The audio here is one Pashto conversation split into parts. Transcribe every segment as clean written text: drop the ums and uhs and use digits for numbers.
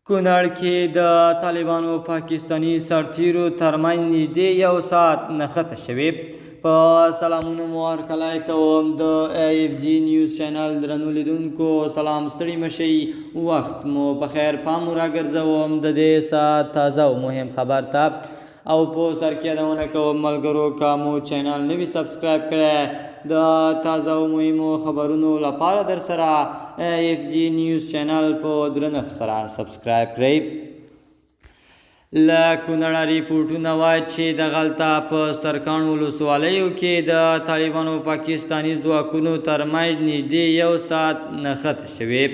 کونړ کې د طالبانو پاکستاني سرتیرو ترمنځ نږدې 1 ساعت نښته شوې. په سلامونو مو هرکلی کوم د AFG نیوز چینل درنو لیدونکو. سلام، ستړي مشئ، وخت مو په خیر. پام مو راګرځوم د دې ساعت تازه او مهم خبر ته، او په سر کې یادونه کوم ملګرو که مو چینل نوي سبسکرایب کړی د تازه او مهمو خبرونو لپاره در سره AFG نیوز چینل په درنښت سره سبسکرایب کړئ. له کونړه ریپورټونه وایي چې دغلته په سرکاڼو ولسوالیو کې د طالبانو پاکستاني ځواکونو ترمنځ نږدې 1 ساعت نښته شوې.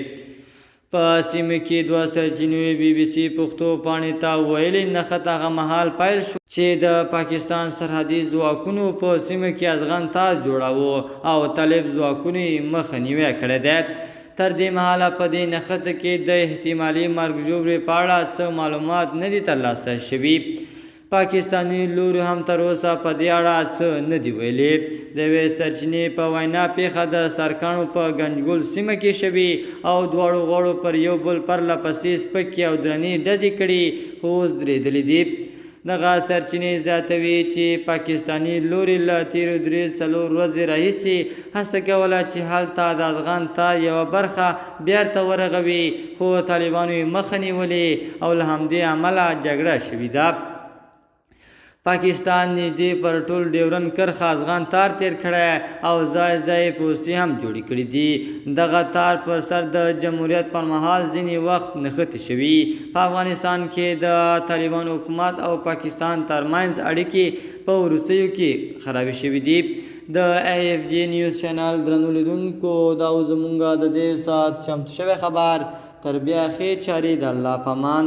په سیمه کې 2 سرچینو BBC پښتو پاڼې ته ویلي نښته هغه مهال پیل شو چې د پاکستان سرحدي ځواکونو په سیمه کې ازغن تار جوړاوه او طالب ځواکونو یې مخه نیوی کړې ده. تر دې مهاله په دې نښته کې د احتمالي مرګ ژوبلې په اړه څه معلومات نه دي ترلاسه شوي. پاکستاني لوري هم تر اوسه په دې اړه څه نه دي ویلي. د یوې سرچینې په وینا پیښه د سرکاڼو په ګنجګل سیمه کې شوې او دواړو غاړو پر یو بل پرله پسې سپکې او درنې ډزې کړي، خو اوس درېدلې دي. دغه سرچینې زیاتوي چې پاکستاني لوري له تیرو 3-4 ورځې راهیسې هڅه کوله چې هلته د افغان تار یوه برخه بیرته ورغوي، خو طالبانو یې مخه نیولې او له همدې امله جګړه شوې ده. پاکستان نږدې پر ټول ډیورن کرښه افغان تار تیر کړی او ځای ځای پوستې هم جوړې کړي دي. دغه تار پر سر د جمهوریت پر مهال ځینې وخت نښتې شوي. په افغانستان کې د طالبانو حکومت او پاکستان ترمنځ اړیکې په وروستیو کې خرابې شوې دي. د AFG نیوز چینل درنو لیدونکو، دا زموږ د دې ساعت چمتو شوی خبر. تر بیا ښې چارې، د الله په امان.